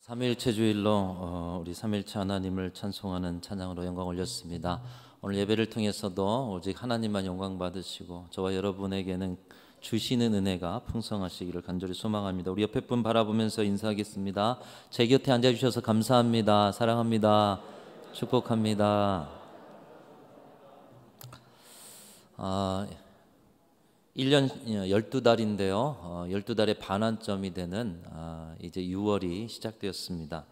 삼위일체 주일로 우리 삼위일체 하나님을 찬송하는 찬양으로 영광 올렸습니다. 오늘 예배를 통해서도 오직 하나님만 영광 받으시고 저와 여러분에게는 주시는 은혜가 풍성하시기를 간절히 소망합니다. 우리 옆에 분 바라보면서 인사하겠습니다. 제 곁에 앉아주셔서 감사합니다. 사랑합니다. 축복합니다. 1년 12달인데요. 12달의 반환점이 되는 이제 6월이 시작되었습니다.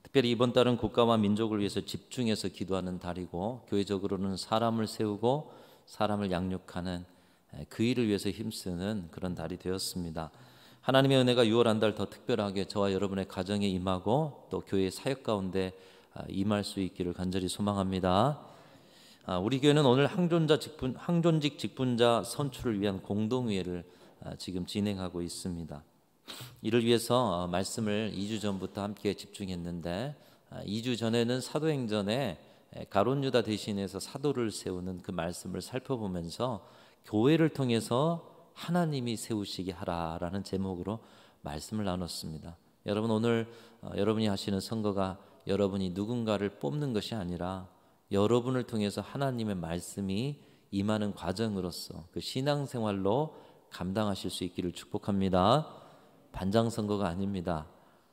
특별히 이번 달은 국가와 민족을 위해서 집중해서 기도하는 달이고, 교회적으로는 사람을 세우고 사람을 양육하는 그 일을 위해서 힘쓰는 그런 달이 되었습니다. 하나님의 은혜가 6월 한 달 더 특별하게 저와 여러분의 가정에 임하고 또 교회 사역 가운데 임할 수 있기를 간절히 소망합니다. 우리 교회는 오늘 항존직 직분자 선출을 위한 공동회의를 지금 진행하고 있습니다. 이를 위해서 말씀을 2주 전부터 함께 집중했는데, 2주 전에는 사도행전에 가룟 유다 대신해서 사도를 세우는 그 말씀을 살펴보면서 교회를 통해서 하나님이 세우시게 하라라는 제목으로 말씀을 나눴습니다. 여러분, 오늘 여러분이 하시는 선거가 여러분이 누군가를 뽑는 것이 아니라 여러분을 통해서 하나님의 말씀이 임하는 과정으로서 그 신앙생활로 감당하실 수 있기를 축복합니다. 반장 선거가 아닙니다.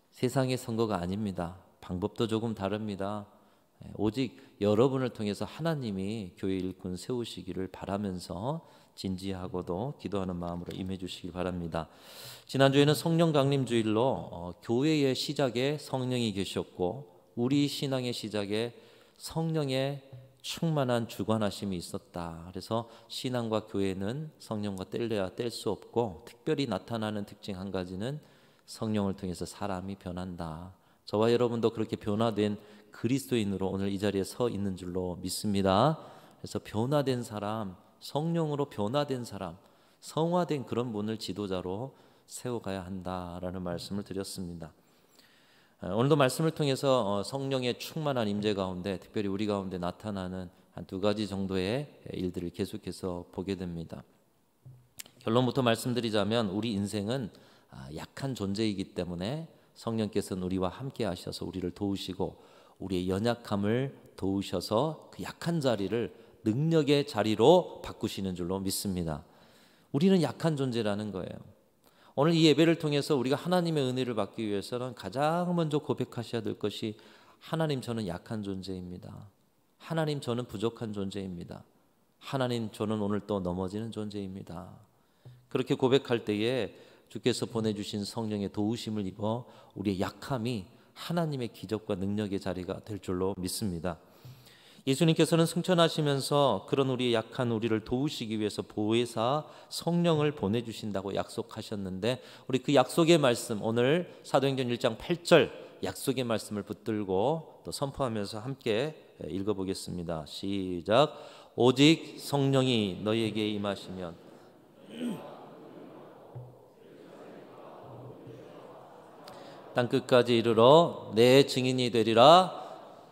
세상의 선거가 아닙니다. 방법도 조금 다릅니다. 오직 여러분을 통해서 하나님이 교회 일꾼 세우시기를 바라면서 진지하고도 기도하는 마음으로 임해 주시기 바랍니다. 지난주에는 성령 강림 주일로 교회의 시작에 성령이 계셨고 우리 신앙의 시작에 성령의 충만한 주관하심이 있었다. 그래서 신앙과 교회는 성령과 뗄래야 뗄 수 없고, 특별히 나타나는 특징 한 가지는 성령을 통해서 사람이 변한다. 저와 여러분도 그렇게 변화된 그리스도인으로 오늘 이 자리에 서 있는 줄로 믿습니다. 그래서 변화된 사람, 성령으로 변화된 사람, 성화된 그런 분을 지도자로 세워가야 한다라는 말씀을 드렸습니다. 오늘도 말씀을 통해서 성령의 충만한 임재 가운데 특별히 우리 가운데 나타나는 한 두 가지 정도의 일들을 계속해서 보게 됩니다. 결론부터 말씀드리자면 우리 인생은 약한 존재이기 때문에 성령께서는 우리와 함께 하셔서 우리를 도우시고 우리의 연약함을 도우셔서 그 약한 자리를 능력의 자리로 바꾸시는 줄로 믿습니다. 우리는 약한 존재라는 거예요. 오늘 이 예배를 통해서 우리가 하나님의 은혜를 받기 위해서는 가장 먼저 고백하셔야 될 것이, 하나님, 저는 약한 존재입니다. 하나님, 저는 부족한 존재입니다. 하나님, 저는 오늘 또 넘어지는 존재입니다. 그렇게 고백할 때에 주께서 보내주신 성령의 도우심을 입어 우리의 약함이 하나님의 기적과 능력의 자리가 될 줄로 믿습니다. 예수님께서는 승천하시면서 그런 우리의 약한 우리를 도우시기 위해서 보혜사 성령을 보내주신다고 약속하셨는데, 우리 그 약속의 말씀, 오늘 사도행전 1장 8절 약속의 말씀을 붙들고 또 선포하면서 함께 읽어보겠습니다. 시작. 오직 성령이 너희에게 임하시면 땅끝까지 이르러 내 증인이 되리라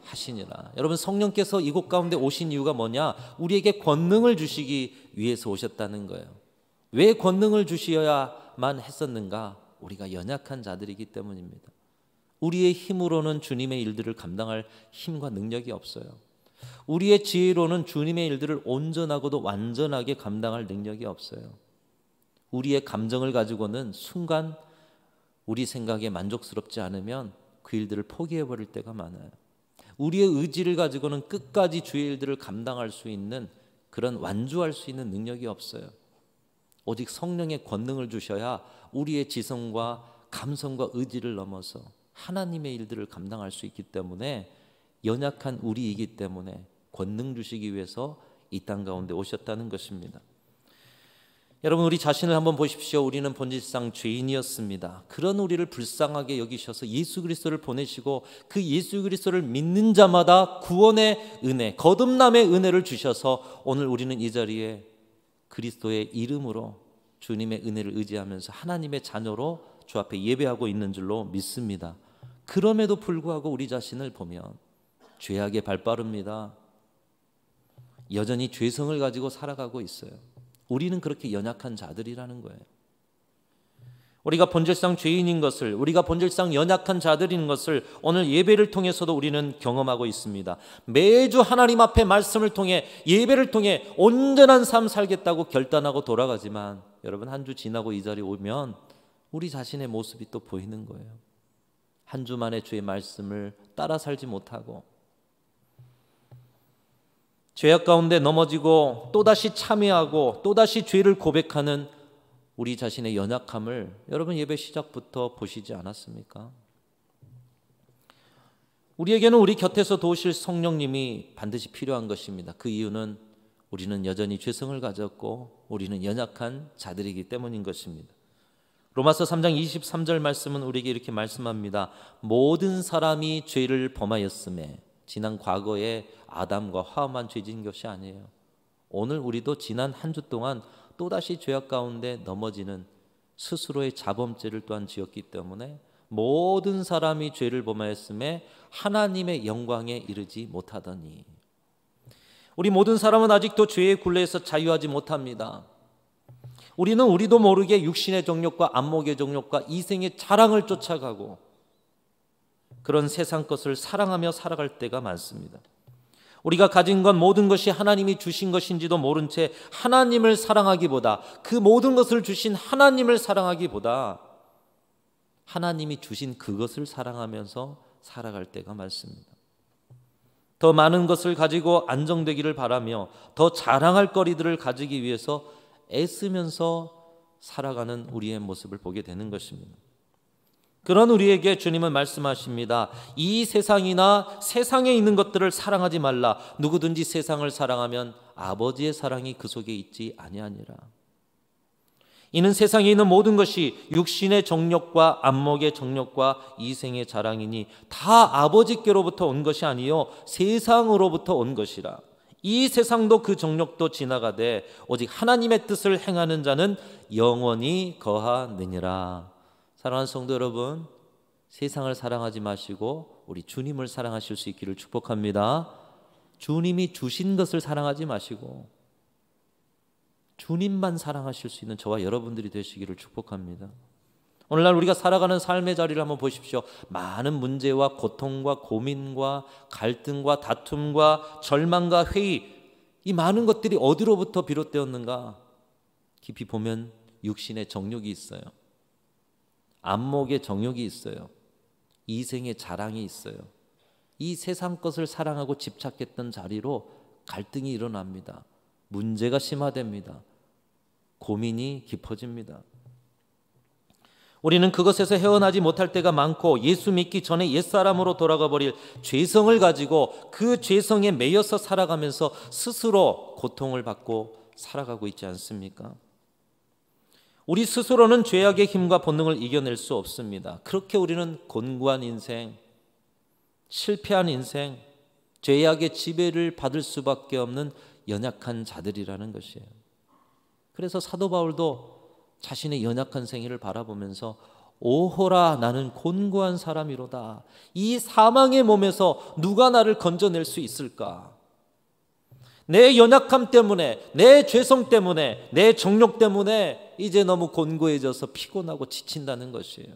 하시니라. 여러분, 성령께서 이곳 가운데 오신 이유가 뭐냐? 우리에게 권능을 주시기 위해서 오셨다는 거예요. 왜 권능을 주셔야만 했었는가? 우리가 연약한 자들이기 때문입니다. 우리의 힘으로는 주님의 일들을 감당할 힘과 능력이 없어요. 우리의 지혜로는 주님의 일들을 온전하고도 완전하게 감당할 능력이 없어요. 우리의 감정을 가지고는 순간 우리 생각에 만족스럽지 않으면 그 일들을 포기해버릴 때가 많아요. 우리의 의지를 가지고는 끝까지 주의 일들을 감당할 수 있는, 그런 완주할 수 있는 능력이 없어요. 오직 성령의 권능을 주셔야 우리의 지성과 감성과 의지를 넘어서 하나님의 일들을 감당할 수 있기 때문에, 연약한 우리이기 때문에 권능 주시기 위해서 이 땅 가운데 오셨다는 것입니다. 여러분, 우리 자신을 한번 보십시오. 우리는 본질상 죄인이었습니다. 그런 우리를 불쌍하게 여기셔서 예수 그리스도를 보내시고 그 예수 그리스도를 믿는 자마다 구원의 은혜, 거듭남의 은혜를 주셔서 오늘 우리는 이 자리에 그리스도의 이름으로 주님의 은혜를 의지하면서 하나님의 자녀로 주 앞에 예배하고 있는 줄로 믿습니다. 그럼에도 불구하고 우리 자신을 보면 죄악의 발빠릅니다. 여전히 죄성을 가지고 살아가고 있어요. 우리는 그렇게 연약한 자들이라는 거예요. 우리가 본질상 죄인인 것을, 우리가 본질상 연약한 자들인 것을 오늘 예배를 통해서도 우리는 경험하고 있습니다. 매주 하나님 앞에 말씀을 통해, 예배를 통해 온전한 삶 살겠다고 결단하고 돌아가지만 여러분, 한 주 지나고 이 자리에 오면 우리 자신의 모습이 또 보이는 거예요. 한 주 만에 주의 말씀을 따라 살지 못하고 죄악 가운데 넘어지고 또다시 참회하고 또다시 죄를 고백하는 우리 자신의 연약함을 여러분, 예배 시작부터 보시지 않았습니까? 우리에게는 우리 곁에서 도우실 성령님이 반드시 필요한 것입니다. 그 이유는 우리는 여전히 죄성을 가졌고 우리는 연약한 자들이기 때문인 것입니다. 로마서 3장 23절 말씀은 우리에게 이렇게 말씀합니다. 모든 사람이 죄를 범하였음에, 지난 과거에 아담과 하와만 죄진 것이 아니에요. 오늘 우리도 지난 한 주 동안 또다시 죄악 가운데 넘어지는 스스로의 자범죄를 또한 지었기 때문에 모든 사람이 죄를 범하였음에 하나님의 영광에 이르지 못하더니, 우리 모든 사람은 아직도 죄의 굴레에서 자유하지 못합니다. 우리는 우리도 모르게 육신의 정욕과 안목의 정욕과 이생의 자랑을 쫓아가고 그런 세상 것을 사랑하며 살아갈 때가 많습니다. 우리가 가진 것 모든 것이 하나님이 주신 것인지도 모른 채 하나님을 사랑하기보다, 그 모든 것을 주신 하나님을 사랑하기보다 하나님이 주신 그것을 사랑하면서 살아갈 때가 많습니다. 더 많은 것을 가지고 안정되기를 바라며 더 자랑할 거리들을 가지기 위해서 애쓰면서 살아가는 우리의 모습을 보게 되는 것입니다. 그런 우리에게 주님은 말씀하십니다. 이 세상이나 세상에 있는 것들을 사랑하지 말라. 누구든지 세상을 사랑하면 아버지의 사랑이 그 속에 있지 아니하니라. 이는 세상에 있는 모든 것이 육신의 정욕과 안목의 정욕과 이생의 자랑이니 다 아버지께로부터 온 것이 아니요 세상으로부터 온 것이라. 이 세상도 그 정욕도 지나가되 오직 하나님의 뜻을 행하는 자는 영원히 거하느니라. 사랑하는 성도 여러분, 세상을 사랑하지 마시고 우리 주님을 사랑하실 수 있기를 축복합니다. 주님이 주신 것을 사랑하지 마시고 주님만 사랑하실 수 있는 저와 여러분들이 되시기를 축복합니다. 오늘날 우리가 살아가는 삶의 자리를 한번 보십시오. 많은 문제와 고통과 고민과 갈등과 다툼과 절망과 회의, 이 많은 것들이 어디로부터 비롯되었는가? 깊이 보면 육신의 정욕이 있어요. 안목의 정욕이 있어요. 이생의 자랑이 있어요. 이 세상 것을 사랑하고 집착했던 자리로 갈등이 일어납니다. 문제가 심화됩니다. 고민이 깊어집니다. 우리는 그것에서 헤어나지 못할 때가 많고 예수 믿기 전에 옛사람으로 돌아가 버릴 죄성을 가지고 그 죄성에 매여서 살아가면서 스스로 고통을 받고 살아가고 있지 않습니까? 우리 스스로는 죄악의 힘과 본능을 이겨낼 수 없습니다. 그렇게 우리는 곤고한 인생, 실패한 인생, 죄악의 지배를 받을 수밖에 없는 연약한 자들이라는 것이에요. 그래서 사도 바울도 자신의 연약한 생애를 바라보면서 오호라 나는 곤고한 사람이로다. 이 사망의 몸에서 누가 나를 건져낼 수 있을까? 내 연약함 때문에, 내 죄성 때문에, 내 정욕 때문에 이제 너무 곤고해져서 피곤하고 지친다는 것이에요.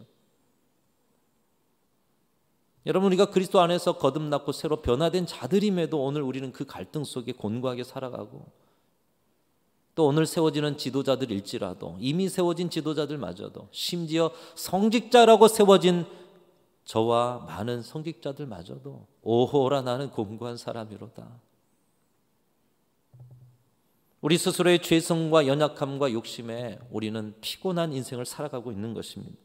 여러분, 우리가 그리스도 안에서 거듭났고 새로 변화된 자들임에도 오늘 우리는 그 갈등 속에 곤고하게 살아가고, 또 오늘 세워지는 지도자들일지라도, 이미 세워진 지도자들마저도, 심지어 성직자라고 세워진 저와 많은 성직자들마저도 오호라 나는 곤고한 사람이로다. 우리 스스로의 죄성과 연약함과 욕심에 우리는 피곤한 인생을 살아가고 있는 것입니다.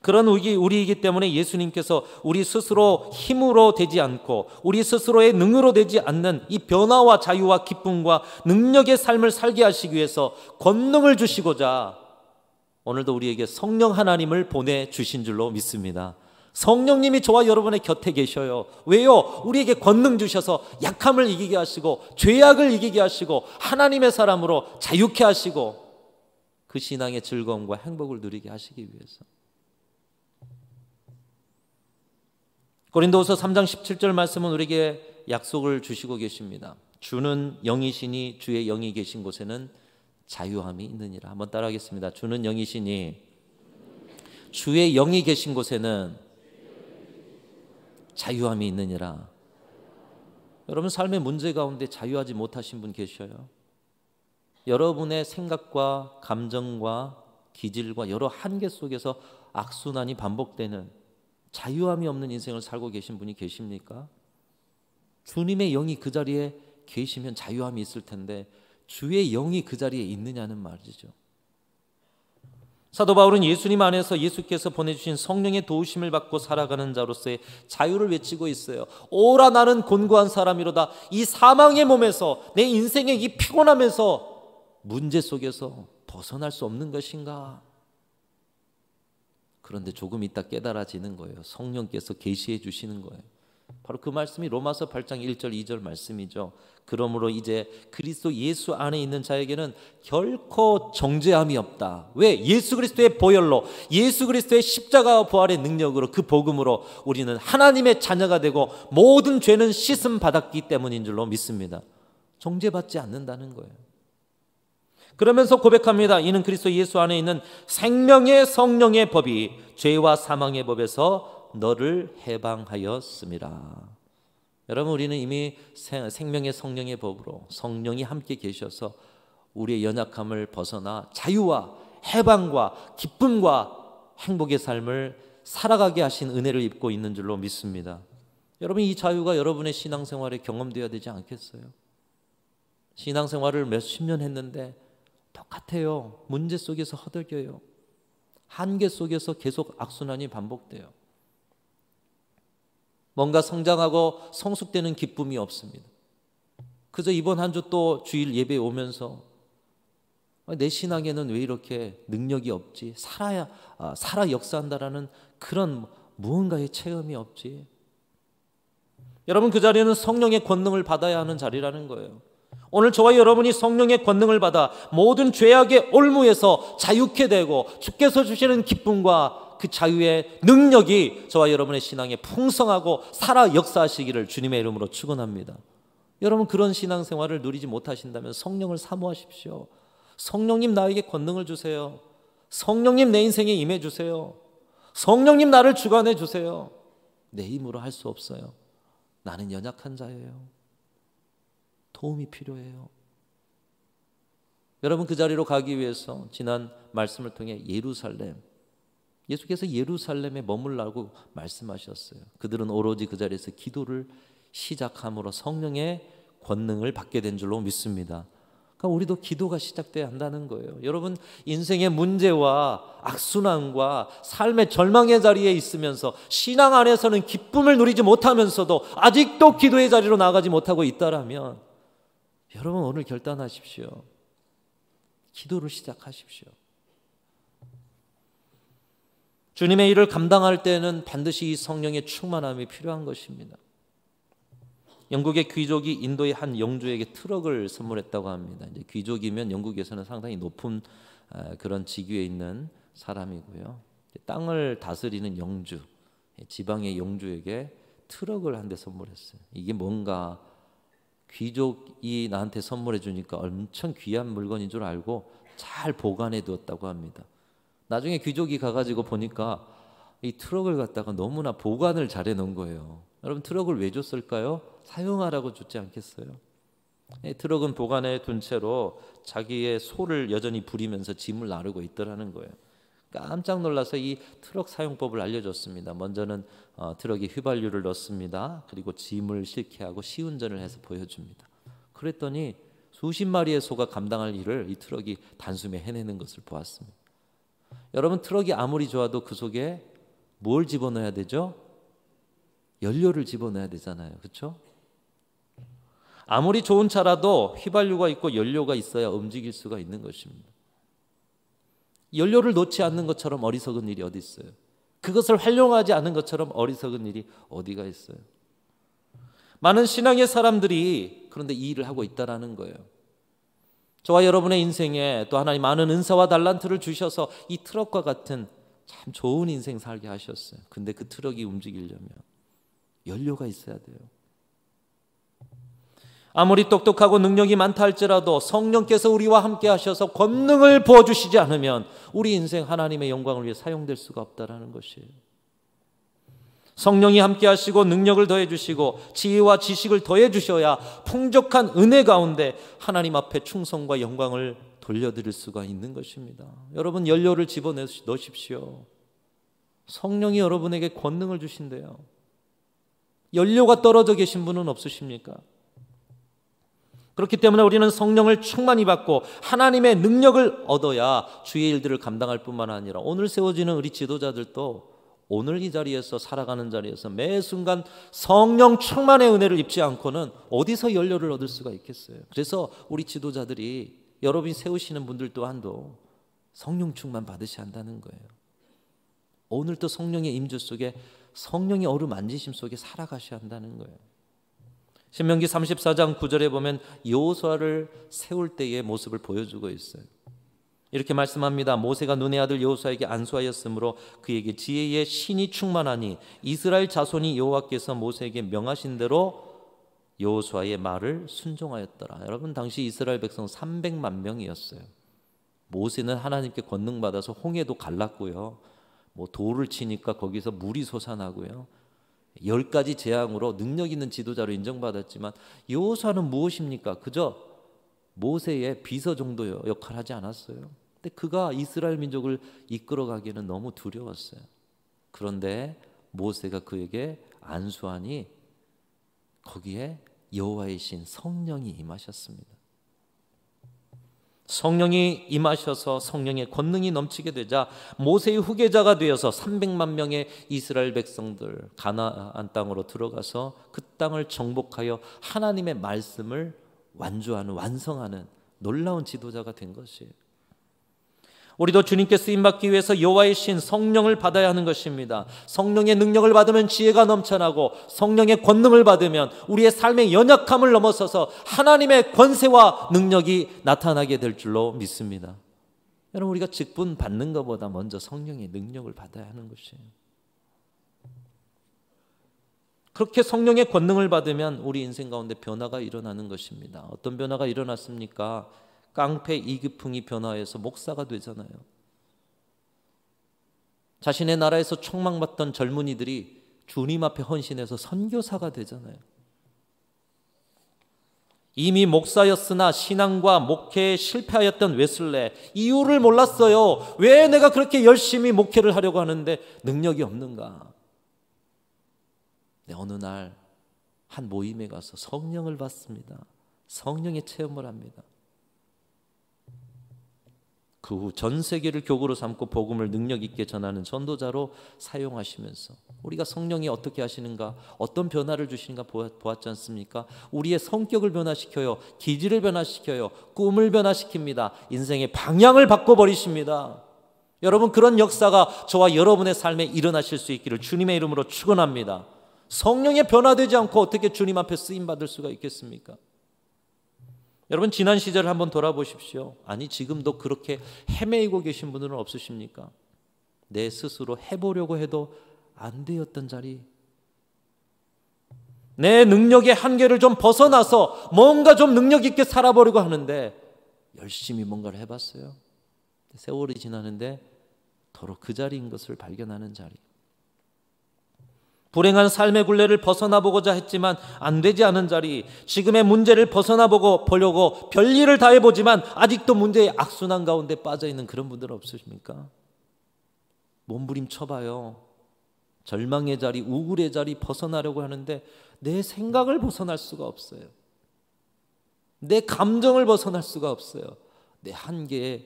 그런 우리이기 때문에 예수님께서 우리 스스로 힘으로 되지 않고 우리 스스로의 능으로 되지 않는 이 변화와 자유와 기쁨과 능력의 삶을 살게 하시기 위해서 권능을 주시고자 오늘도 우리에게 성령 하나님을 보내주신 줄로 믿습니다. 성령님이 저와 여러분의 곁에 계셔요. 왜요? 우리에게 권능 주셔서 약함을 이기게 하시고 죄악을 이기게 하시고 하나님의 사람으로 자유케 하시고 그 신앙의 즐거움과 행복을 누리게 하시기 위해서. 고린도후서 3장 17절 말씀은 우리에게 약속을 주시고 계십니다. 주는 영이시니 주의 영이 계신 곳에는 자유함이 있느니라. 한번 따라하겠습니다. 주는 영이시니 주의 영이 계신 곳에는 자유함이 있느니라. 여러분 삶의 문제 가운데 자유하지 못하신 분 계셔요? 여러분의 생각과 감정과 기질과 여러 한계 속에서 악순환이 반복되는 자유함이 없는 인생을 살고 계신 분이 계십니까? 주님의 영이 그 자리에 계시면 자유함이 있을 텐데 주의 영이 그 자리에 있느냐는 말이죠. 사도 바울은 예수님 안에서 예수께서 보내주신 성령의 도우심을 받고 살아가는 자로서의 자유를 외치고 있어요. 오라 나는 곤고한 사람이로다. 이 사망의 몸에서 내 인생의 이 피곤함에서 문제 속에서 벗어날 수 없는 것인가? 그런데 조금 있다 깨달아지는 거예요. 성령께서 계시해 주시는 거예요. 바로 그 말씀이 로마서 8장 1절 2절 말씀이죠. 그러므로 이제 그리스도 예수 안에 있는 자에게는 결코 정죄함이 없다. 왜? 예수 그리스도의 보혈로, 예수 그리스도의 십자가와 부활의 능력으로, 그 복음으로 우리는 하나님의 자녀가 되고 모든 죄는 씻음 받았기 때문인 줄로 믿습니다. 정죄받지 않는다는 거예요. 그러면서 고백합니다. 이는 그리스도 예수 안에 있는 생명의 성령의 법이 죄와 사망의 법에서 너를 해방하였습니다. 여러분, 우리는 이미 생명의 성령의 법으로 성령이 함께 계셔서 우리의 연약함을 벗어나 자유와 해방과 기쁨과 행복의 삶을 살아가게 하신 은혜를 입고 있는 줄로 믿습니다. 여러분, 이 자유가 여러분의 신앙생활에 경험되어야 되지 않겠어요? 신앙생활을 몇십 년 했는데 똑같아요. 문제 속에서 허덕여요. 한계 속에서 계속 악순환이 반복돼요. 뭔가 성장하고 성숙되는 기쁨이 없습니다. 그저 이번 한 주 또 주일 예배에 오면서 내 신앙에는 왜 이렇게 능력이 없지? 살아 역사한다라는 그런 무언가의 체험이 없지? 여러분, 그 자리는 성령의 권능을 받아야 하는 자리라는 거예요. 오늘 저와 여러분이 성령의 권능을 받아 모든 죄악의 올무에서 자유케 되고 주께서 주시는 기쁨과 그 자유의 능력이 저와 여러분의 신앙에 풍성하고 살아 역사하시기를 주님의 이름으로 축원합니다. 여러분, 그런 신앙생활을 누리지 못하신다면 성령을 사모하십시오. 성령님 나에게 권능을 주세요. 성령님 내 인생에 임해 주세요. 성령님 나를 주관해 주세요. 내 힘으로 할 수 없어요. 나는 연약한 자예요. 도움이 필요해요. 여러분, 그 자리로 가기 위해서 지난 말씀을 통해 예수께서 예루살렘에 머물라고 말씀하셨어요. 그들은 오로지 그 자리에서 기도를 시작함으로 성령의 권능을 받게 된 줄로 믿습니다. 그러니까 우리도 기도가 시작돼야 한다는 거예요. 여러분, 인생의 문제와 악순환과 삶의 절망의 자리에 있으면서 신앙 안에서는 기쁨을 누리지 못하면서도 아직도 기도의 자리로 나가지 못하고 있다라면 여러분, 오늘 결단하십시오. 기도를 시작하십시오. 주님의 일을 감당할 때는 반드시 이 성령의 충만함이 필요한 것입니다. 영국의 귀족이 인도의 한 영주에게 트럭을 선물했다고 합니다. 이제 귀족이면 영국에서는 상당히 높은 그런 직위에 있는 사람이고요. 땅을 다스리는 영주, 지방의 영주에게 트럭을 한 대 선물했어요. 이게 뭔가 귀족이 나한테 선물해 주니까 엄청 귀한 물건인 줄 알고 잘 보관해 두었다고 합니다. 나중에 귀족이 가가지고 보니까 이 트럭을 갖다가 너무나 보관을 잘해 놓은 거예요. 여러분, 트럭을 왜 줬을까요? 사용하라고 줬지 않겠어요? 트럭은 보관해 둔 채로 자기의 소를 여전히 부리면서 짐을 나르고 있더라는 거예요. 깜짝 놀라서 이 트럭 사용법을 알려줬습니다. 먼저는 트럭에 휘발유를 넣습니다. 그리고 짐을 싣게 하고 시운전을 해서 보여줍니다. 그랬더니 수십 마리의 소가 감당할 일을 이 트럭이 단숨에 해내는 것을 보았습니다. 여러분, 트럭이 아무리 좋아도 그 속에 뭘 집어넣어야 되죠? 연료를 집어넣어야 되잖아요. 그렇죠? 아무리 좋은 차라도 휘발유가 있고 연료가 있어야 움직일 수가 있는 것입니다. 연료를 놓지 않는 것처럼 어리석은 일이 어디 있어요? 그것을 활용하지 않는 것처럼 어리석은 일이 어디가 있어요? 많은 신앙의 사람들이 그런데 이 일을 하고 있다라는 거예요. 저와 여러분의 인생에 또 하나님 많은 은사와 달란트를 주셔서 이 트럭과 같은 참 좋은 인생 살게 하셨어요. 근데 그 트럭이 움직이려면 연료가 있어야 돼요. 아무리 똑똑하고 능력이 많다 할지라도 성령께서 우리와 함께 하셔서 권능을 부어주시지 않으면 우리 인생 하나님의 영광을 위해 사용될 수가 없다라는 것이에요. 성령이 함께 하시고 능력을 더해 주시고 지혜와 지식을 더해 주셔야 풍족한 은혜 가운데 하나님 앞에 충성과 영광을 돌려드릴 수가 있는 것입니다. 여러분, 연료를 집어넣으십시오. 성령이 여러분에게 권능을 주신대요. 연료가 떨어져 계신 분은 없으십니까? 그렇기 때문에 우리는 성령을 충만히 받고 하나님의 능력을 얻어야 주의 일들을 감당할 뿐만 아니라 오늘 세워지는 우리 지도자들도 오늘 이 자리에서 살아가는 자리에서 매 순간 성령 충만의 은혜를 입지 않고는 어디서 연료를 얻을 수가 있겠어요. 그래서 우리 지도자들이 여러분이 세우시는 분들 또한도 성령 충만 받으셔야 한다는 거예요. 오늘도 성령의 임재 속에 성령의 어루만지심 속에 살아가셔야 한다는 거예요. 신명기 34장 9절에 보면 여호수아를 세울 때의 모습을 보여주고 있어요. 이렇게 말씀합니다. 모세가 눈의 아들 여호수아에게 안수하였으므로 그에게 지혜의 신이 충만하니 이스라엘 자손이 여호와께서 모세에게 명하신 대로 여호수아의 말을 순종하였더라. 여러분, 당시 이스라엘 백성 300만 명이었어요. 모세는 하나님께 권능 받아서 홍해도 갈랐고요. 돌을 치니까 거기서 물이 솟아나고요. 10가지 재앙으로 능력 있는 지도자로 인정받았지만 여호수아는 무엇입니까? 그저 모세의 비서 정도 역할을 하지 않았어요. 근데 그가 이스라엘 민족을 이끌어가기에는 너무 두려웠어요. 그런데 모세가 그에게 안수하니 거기에 여호와의 신 성령이 임하셨습니다. 성령이 임하셔서 성령의 권능이 넘치게 되자 모세의 후계자가 되어서 300만 명의 이스라엘 백성들 가나안 땅으로 들어가서 그 땅을 정복하여 하나님의 말씀을 완주하는 완성하는 놀라운 지도자가 된 것이에요. 우리도 주님께 쓰임받기 위해서 여호와의 신 성령을 받아야 하는 것입니다. 성령의 능력을 받으면 지혜가 넘쳐나고 성령의 권능을 받으면 우리의 삶의 연약함을 넘어서서 하나님의 권세와 능력이 나타나게 될 줄로 믿습니다. 여러분, 우리가 직분 받는 것보다 먼저 성령의 능력을 받아야 하는 것이에요. 그렇게 성령의 권능을 받으면 우리 인생 가운데 변화가 일어나는 것입니다. 어떤 변화가 일어났습니까? 깡패 이기풍이 변화해서 목사가 되잖아요. 자신의 나라에서 촉망받던 젊은이들이 주님 앞에 헌신해서 선교사가 되잖아요. 이미 목사였으나 신앙과 목회에 실패하였던 웨슬레, 이유를 몰랐어요. 왜 내가 그렇게 열심히 목회를 하려고 하는데 능력이 없는가? 어느 날 한 모임에 가서 성령을 받습니다. 성령의 체험을 합니다. 그 후 전 세계를 교구로 삼고 복음을 능력 있게 전하는 전도자로 사용하시면서 우리가 성령이 어떻게 하시는가, 어떤 변화를 주시는가 보았지 않습니까? 우리의 성격을 변화시켜요. 기질을 변화시켜요. 꿈을 변화시킵니다. 인생의 방향을 바꿔버리십니다. 여러분, 그런 역사가 저와 여러분의 삶에 일어나실 수 있기를 주님의 이름으로 축원합니다. 성령에 변화되지 않고 어떻게 주님 앞에 쓰임받을 수가 있겠습니까? 여러분, 지난 시절을 한번 돌아보십시오. 아니, 지금도 그렇게 헤매이고 계신 분들은 없으십니까? 내 스스로 해보려고 해도 안 되었던 자리, 내 능력의 한계를 좀 벗어나서 뭔가 좀 능력 있게 살아보려고 하는데 열심히 뭔가를 해봤어요. 세월이 지나는데 더러 그 자리인 것을 발견하는 자리, 불행한 삶의 굴레를 벗어나보고자 했지만 안 되지 않은 자리, 지금의 문제를 벗어나보려고 별일을 다 해보지만 아직도 문제의 악순환 가운데 빠져있는 그런 분들 없으십니까? 몸부림쳐봐요. 절망의 자리, 우울의 자리 벗어나려고 하는데 내 생각을 벗어날 수가 없어요. 내 감정을 벗어날 수가 없어요. 내 한계에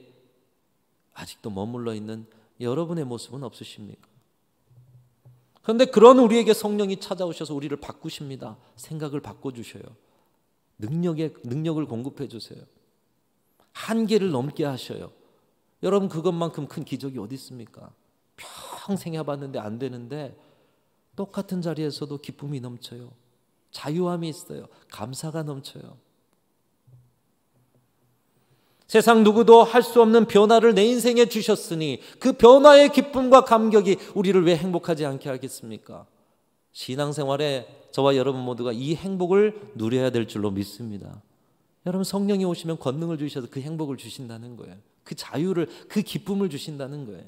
아직도 머물러 있는 여러분의 모습은 없으십니까? 그런데 그런 우리에게 성령이 찾아오셔서 우리를 바꾸십니다. 생각을 바꿔주셔요. 능력을 공급해 주세요. 한계를 넘게 하셔요. 여러분, 그것만큼 큰 기적이 어디 있습니까? 평생 해봤는데 안 되는데 똑같은 자리에서도 기쁨이 넘쳐요. 자유함이 있어요. 감사가 넘쳐요. 세상 누구도 할 수 없는 변화를 내 인생에 주셨으니 그 변화의 기쁨과 감격이 우리를 왜 행복하지 않게 하겠습니까? 신앙생활에 저와 여러분 모두가 이 행복을 누려야 될 줄로 믿습니다. 여러분, 성령이 오시면 권능을 주셔서 그 행복을 주신다는 거예요. 그 자유를, 그 기쁨을 주신다는 거예요.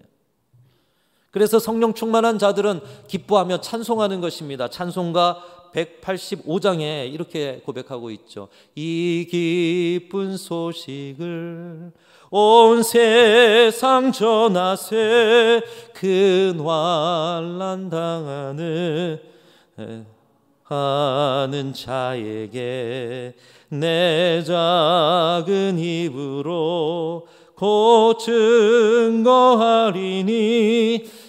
그래서 성령 충만한 자들은 기뻐하며 찬송하는 것입니다. 찬송가 185장에 이렇게 고백하고 있죠. 이 기쁜 소식을 온 세상 전하세, 그 환난 당하는 하는 자에게 내 작은 입으로 곧 증거하리니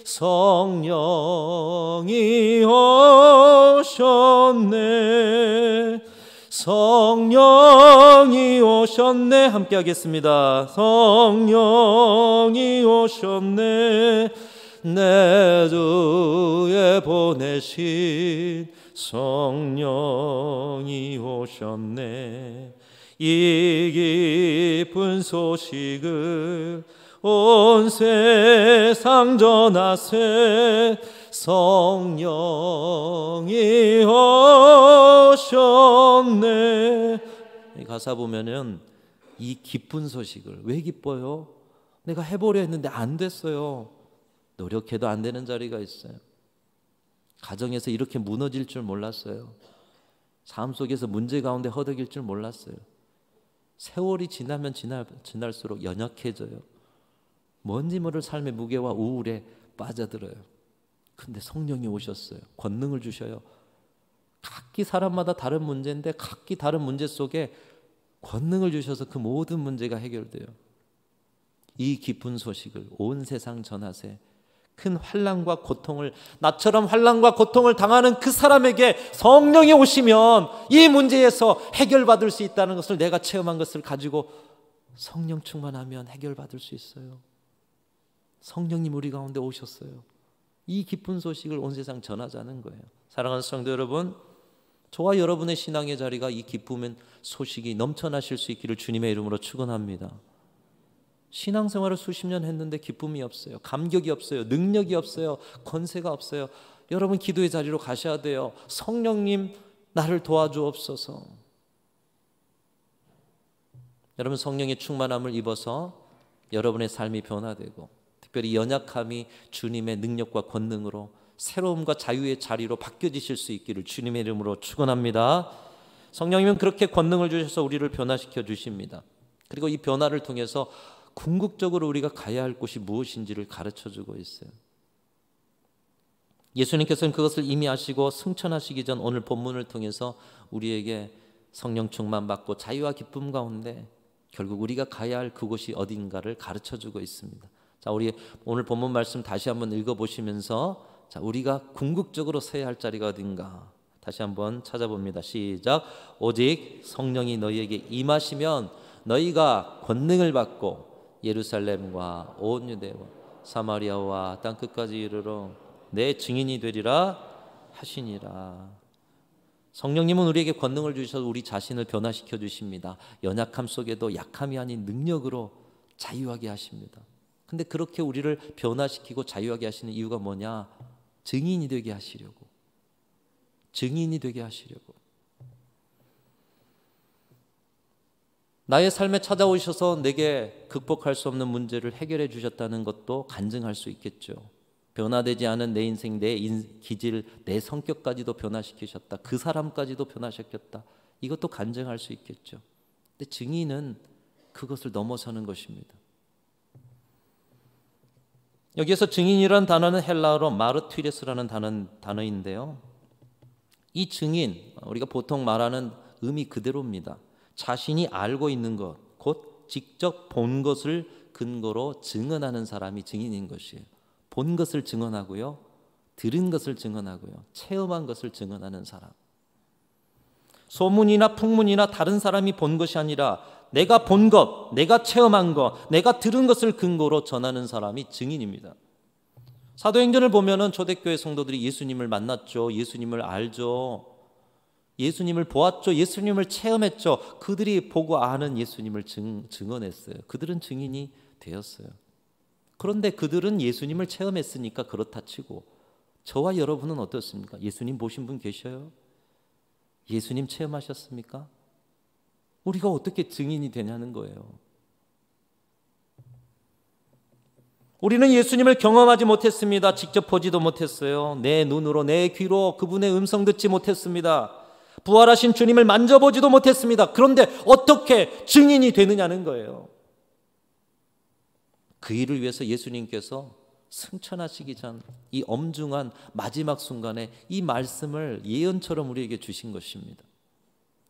성령이 오셨네. 성령이 오셨네. 함께 하겠습니다. 성령이 오셨네. 내 주에 보내신 성령이 오셨네. 이 기쁜 소식을 온 세상 전하세, 성령이 오셨네. 이 가사 보면은 이 기쁜 소식을, 왜 기뻐요? 내가 해보려 했는데 안 됐어요. 노력해도 안 되는 자리가 있어요. 가정에서 이렇게 무너질 줄 몰랐어요. 삶 속에서 문제 가운데 허덕일 줄 몰랐어요. 세월이 지나면 지날수록 연약해져요. 뭔지 모를 삶의 무게와 우울에 빠져들어요. 근데 성령이 오셨어요. 권능을 주셔요. 각기 사람마다 다른 문제인데 각기 다른 문제 속에 권능을 주셔서 그 모든 문제가 해결돼요. 이 기쁜 소식을 온 세상 전하세. 큰 환난과 고통을, 나처럼 환난과 고통을 당하는 그 사람에게 성령이 오시면 이 문제에서 해결받을 수 있다는 것을, 내가 체험한 것을 가지고 성령 충만하면 해결받을 수 있어요. 성령님 우리 가운데 오셨어요. 이 기쁜 소식을 온 세상 전하자는 거예요. 사랑하는 성도 여러분, 저와 여러분의 신앙의 자리가 이 기쁨의 소식이 넘쳐나실 수 있기를 주님의 이름으로 축원합니다. 신앙생활을 수십 년 했는데 기쁨이 없어요. 감격이 없어요. 능력이 없어요. 권세가 없어요. 여러분, 기도의 자리로 가셔야 돼요. 성령님, 나를 도와주옵소서. 여러분, 성령의 충만함을 입어서 여러분의 삶이 변화되고, 특별히 연약함이 주님의 능력과 권능으로 새로움과 자유의 자리로 바뀌어지실 수 있기를 주님의 이름으로 축원합니다. 성령님은 그렇게 권능을 주셔서 우리를 변화시켜 주십니다. 그리고 이 변화를 통해서 궁극적으로 우리가 가야 할 곳이 무엇인지를 가르쳐주고 있어요. 예수님께서는 그것을 이미 아시고 승천하시기 전 오늘 본문을 통해서 우리에게 성령 충만 받고 자유와 기쁨 가운데 결국 우리가 가야 할 그곳이 어딘가를 가르쳐주고 있습니다. 자, 우리 오늘 본문 말씀 다시 한번 읽어보시면서, 자, 우리가 궁극적으로 서야 할 자리가 어딘가 다시 한번 찾아봅니다. 시작. 오직 성령이 너희에게 임하시면 너희가 권능을 받고 예루살렘과 온 유대와 사마리아와 땅 끝까지 이르러 내 증인이 되리라 하시니라. 성령님은 우리에게 권능을 주셔서 우리 자신을 변화시켜 주십니다. 연약함 속에도 약함이 아닌 능력으로 자유하게 하십니다. 근데 그렇게 우리를 변화시키고 자유하게 하시는 이유가 뭐냐? 증인이 되게 하시려고. 증인이 되게 하시려고. 나의 삶에 찾아오셔서 내게 극복할 수 없는 문제를 해결해 주셨다는 것도 간증할 수 있겠죠. 변화되지 않은 내 인생, 내 기질, 내 성격까지도 변화시키셨다. 그 사람까지도 변화시켰다. 이것도 간증할 수 있겠죠. 근데 증인은 그것을 넘어서는 것입니다. 여기에서 증인이라는 단어는 헬라어로 마르티레스라는 단어인데요. 이 증인, 우리가 보통 말하는 의미 그대로입니다. 자신이 알고 있는 것, 곧 직접 본 것을 근거로 증언하는 사람이 증인인 것이에요. 본 것을 증언하고요, 들은 것을 증언하고요, 체험한 것을 증언하는 사람. 소문이나 풍문이나 다른 사람이 본 것이 아니라 내가 본 것, 내가 체험한 것, 내가 들은 것을 근거로 전하는 사람이 증인입니다. 사도행전을 보면은 초대교회 성도들이 예수님을 만났죠. 예수님을 알죠. 예수님을 보았죠. 예수님을 체험했죠. 그들이 보고 아는 예수님을 증언했어요. 그들은 증인이 되었어요. 그런데 그들은 예수님을 체험했으니까 그렇다 치고 저와 여러분은 어떻습니까? 예수님 보신 분 계셔요? 예수님 체험하셨습니까? 우리가 어떻게 증인이 되냐는 거예요. 우리는 예수님을 경험하지 못했습니다. 직접 보지도 못했어요. 내 눈으로, 내 귀로 그분의 음성 듣지 못했습니다. 부활하신 주님을 만져보지도 못했습니다. 그런데 어떻게 증인이 되느냐는 거예요. 그 일을 위해서 예수님께서 승천하시기 전 이 엄중한 마지막 순간에 이 말씀을 예언처럼 우리에게 주신 것입니다.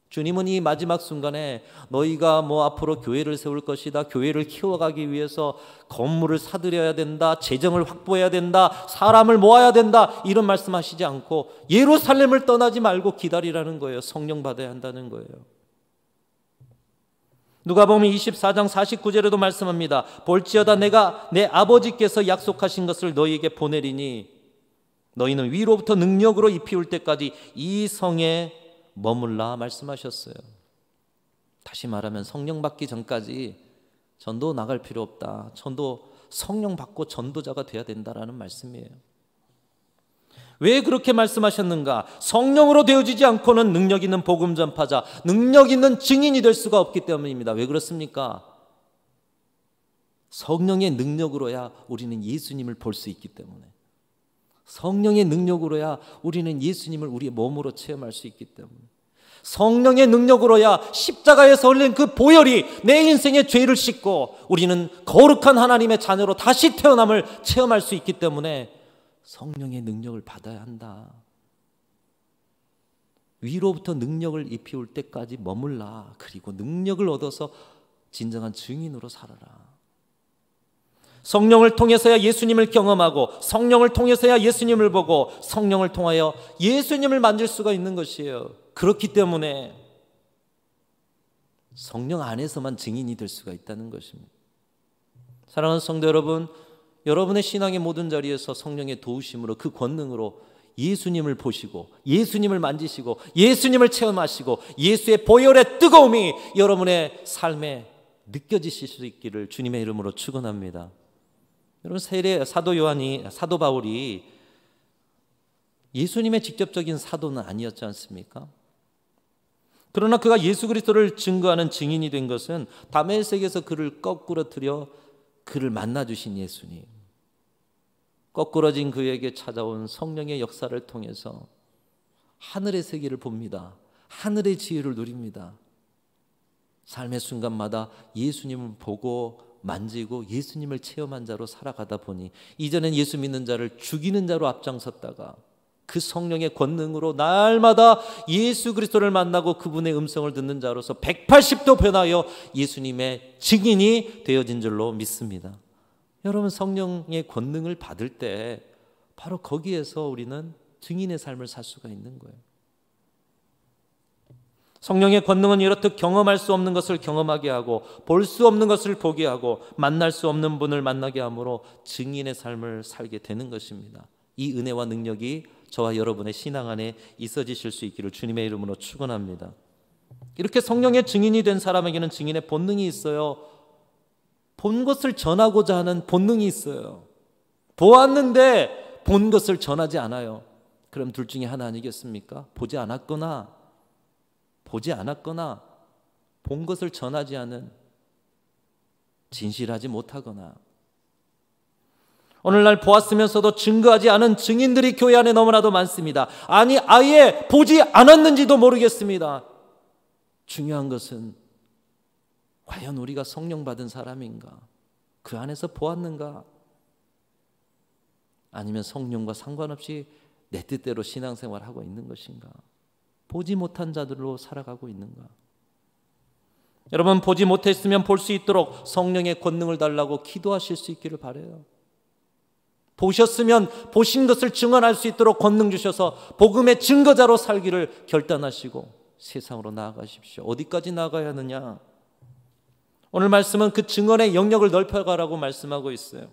주님은 이 마지막 순간에 너희가 앞으로 교회를 세울 것이다, 교회를 키워가기 위해서 건물을 사들여야 된다, 재정을 확보해야 된다, 사람을 모아야 된다, 이런 말씀하시지 않고 예루살렘을 떠나지 말고 기다리라는 거예요. 성령 받아야 한다는 거예요. 누가복음 24장 49절에도 말씀합니다. 볼지어다 내가 내 아버지께서 약속하신 것을 너희에게 보내리니 너희는 위로부터 능력으로 입히울 때까지 이 성에 머물라 말씀하셨어요. 다시 말하면 성령 받기 전까지 전도 나갈 필요 없다. 전도 성령 받고 전도자가 돼야 된다라는 말씀이에요. 왜 그렇게 말씀하셨는가? 성령으로 되어지지 않고는 능력 있는 복음 전파자, 능력 있는 증인이 될 수가 없기 때문입니다. 왜 그렇습니까? 성령의 능력으로야 우리는 예수님을 볼 수 있기 때문에, 성령의 능력으로야 우리는 예수님을 우리의 몸으로 체험할 수 있기 때문에, 성령의 능력으로야 십자가에서 흘린 그 보혈이 내 인생의 죄를 씻고 우리는 거룩한 하나님의 자녀로 다시 태어남을 체험할 수 있기 때문에 성령의 능력을 받아야 한다. 위로부터 능력을 입히올 때까지 머물라. 그리고 능력을 얻어서 진정한 증인으로 살아라. 성령을 통해서야 예수님을 경험하고 성령을 통해서야 예수님을 보고 성령을 통하여 예수님을 만질 수가 있는 것이에요. 그렇기 때문에 성령 안에서만 증인이 될 수가 있다는 것입니다. 사랑하는 성도 여러분, 여러분의 신앙의 모든 자리에서 성령의 도우심으로 그 권능으로 예수님을 보시고 예수님을 만지시고 예수님을 체험하시고 예수의 보혈의 뜨거움이 여러분의 삶에 느껴지실 수 있기를 주님의 이름으로 축원합니다. 여러분, 사도 바울이 예수님의 직접적인 사도는 아니었지 않습니까? 그러나 그가 예수 그리스도를 증거하는 증인이 된 것은 다메섹에서 그를 거꾸러뜨려 그를 만나주신 예수님, 거꾸러진 그에게 찾아온 성령의 역사를 통해서 하늘의 세계를 봅니다. 하늘의 지혜를 누립니다. 삶의 순간마다 예수님을 보고 만지고 예수님을 체험한 자로 살아가다 보니 이전엔 예수 믿는 자를 죽이는 자로 앞장섰다가 그 성령의 권능으로 날마다 예수 그리스도를 만나고 그분의 음성을 듣는 자로서 180도 변하여 예수님의 증인이 되어진 줄로 믿습니다. 여러분, 성령의 권능을 받을 때 바로 거기에서 우리는 증인의 삶을 살 수가 있는 거예요. 성령의 권능은 이렇듯 경험할 수 없는 것을 경험하게 하고 볼 수 없는 것을 보게 하고 만날 수 없는 분을 만나게 함으로 증인의 삶을 살게 되는 것입니다. 이 은혜와 능력이 저와 여러분의 신앙 안에 있어지실 수 있기를 주님의 이름으로 축원합니다. 이렇게 성령의 증인이 된 사람에게는 증인의 본능이 있어요. 본 것을 전하고자 하는 본능이 있어요. 보았는데 본 것을 전하지 않아요. 그럼 둘 중에 하나 아니겠습니까? 보지 않았거나 본 것을 전하지 않은, 진실하지 못하거나, 오늘날 보았으면서도 증거하지 않은 증인들이 교회 안에 너무나도 많습니다. 아니, 아예 보지 않았는지도 모르겠습니다. 중요한 것은 과연 우리가 성령 받은 사람인가? 그 안에서 보았는가? 아니면 성령과 상관없이 내 뜻대로 신앙생활하고 있는 것인가? 보지 못한 자들로 살아가고 있는가? 여러분, 보지 못했으면 볼 수 있도록 성령의 권능을 달라고 기도하실 수 있기를 바라요. 보셨으면 보신 것을 증언할 수 있도록 권능 주셔서 복음의 증거자로 살기를 결단하시고 세상으로 나아가십시오. 어디까지 나아가야 하느냐? 오늘 말씀은 그 증언의 영역을 넓혀가라고 말씀하고 있어요.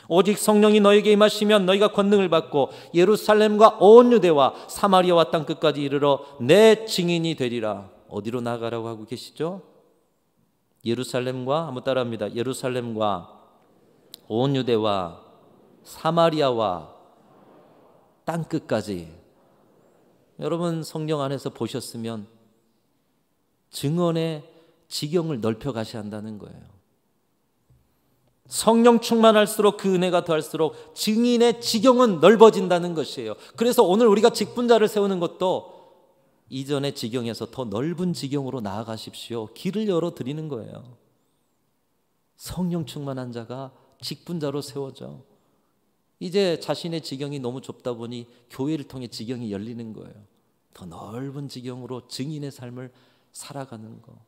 오직 성령이 너에게 임하시면 너희가 권능을 받고 예루살렘과 온 유대와 사마리아와 땅 끝까지 이르러 내 증인이 되리라. 어디로 나가라고 하고 계시죠? 예루살렘과, 한번 따라합니다. 예루살렘과 온 유대와 사마리아와 땅 끝까지. 여러분 성령 안에서 보셨으면 증언의 지경을 넓혀 가셔야 한다는 거예요. 성령 충만할수록 그 은혜가 더할수록 증인의 지경은 넓어진다는 것이에요. 그래서 오늘 우리가 직분자를 세우는 것도 이전의 지경에서 더 넓은 지경으로 나아가십시오. 길을 열어드리는 거예요. 성령 충만한 자가 직분자로 세워져. 이제 자신의 지경이 너무 좁다 보니 교회를 통해 지경이 열리는 거예요. 더 넓은 지경으로 증인의 삶을 살아가는 거.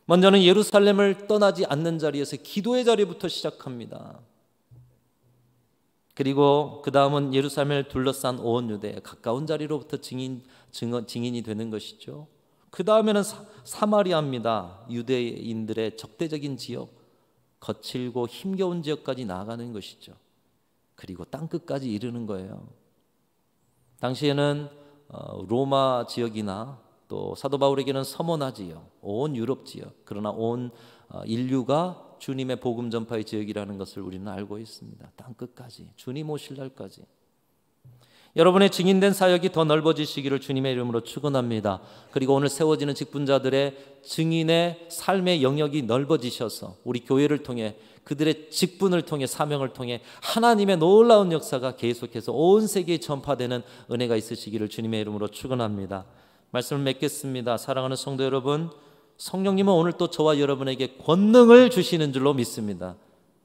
먼저는 예루살렘을 떠나지 않는 자리에서 기도의 자리부터 시작합니다. 그리고 그 다음은 예루살렘을 둘러싼 온 유대 가까운 자리로부터 증인이 되는 것이죠. 그 다음에는 사마리아입니다. 유대인들의 적대적인 지역, 거칠고 힘겨운 지역까지 나아가는 것이죠. 그리고 땅끝까지 이르는 거예요. 당시에는 로마 지역이나 또 사도 바울에게는 서머나 지역, 온 유럽 지역, 그러나 온 인류가 주님의 복음 전파의 지역이라는 것을 우리는 알고 있습니다. 땅끝까지, 주님 오실 날까지. 여러분의 증인된 사역이 더 넓어지시기를 주님의 이름으로 축원합니다. 그리고 오늘 세워지는 직분자들의 증인의 삶의 영역이 넓어지셔서 우리 교회를 통해 그들의 직분을 통해 사명을 통해 하나님의 놀라운 역사가 계속해서 온 세계에 전파되는 은혜가 있으시기를 주님의 이름으로 축원합니다. 말씀을 맺겠습니다. 사랑하는 성도 여러분, 성령님은 오늘 또 저와 여러분에게 권능을 주시는 줄로 믿습니다.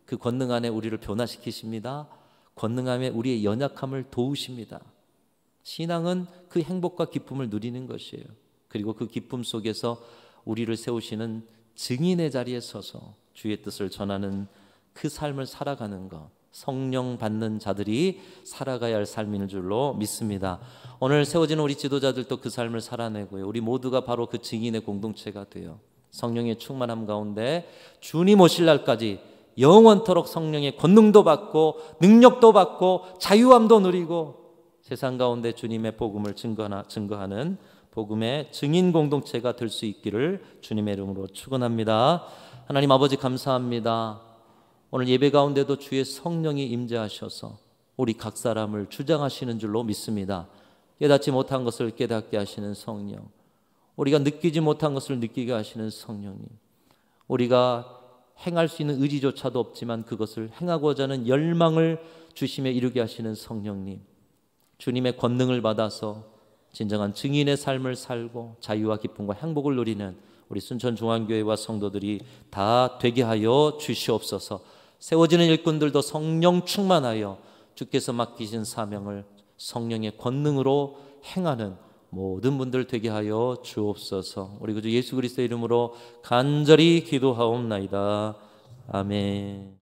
그 권능 안에 우리를 변화시키십니다. 권능 안에 우리의 연약함을 도우십니다. 신앙은 그 행복과 기쁨을 누리는 것이에요. 그리고 그 기쁨 속에서 우리를 세우시는 증인의 자리에 서서 주의 뜻을 전하는 그 삶을 살아가는 것, 성령 받는 자들이 살아가야 할 삶인 줄로 믿습니다. 오늘 세워지는 우리 지도자들도 그 삶을 살아내고요. 우리 모두가 바로 그 증인의 공동체가 돼요. 성령의 충만함 가운데 주님 오실 날까지 영원토록 성령의 권능도 받고 능력도 받고 자유함도 누리고 세상 가운데 주님의 복음을 증거하는 복음의 증인 공동체가 될 수 있기를 주님의 이름으로 축원합니다. 하나님 아버지 감사합니다. 오늘 예배 가운데도 주의 성령이 임재하셔서 우리 각 사람을 주장하시는 줄로 믿습니다. 깨닫지 못한 것을 깨닫게 하시는 성령, 우리가 느끼지 못한 것을 느끼게 하시는 성령님, 우리가 행할 수 있는 의지조차도 없지만 그것을 행하고자 하는 열망을 주심에 이루게 하시는 성령님, 주님의 권능을 받아서 진정한 증인의 삶을 살고 자유와 기쁨과 행복을 누리는 우리 순천중앙교회와 성도들이 다 되게 하여 주시옵소서. 세워지는 일꾼들도 성령 충만하여 주께서 맡기신 사명을 성령의 권능으로 행하는 모든 분들 되게 하여 주옵소서. 우리 구주 예수 그리스도의 이름으로 간절히 기도하옵나이다. 아멘.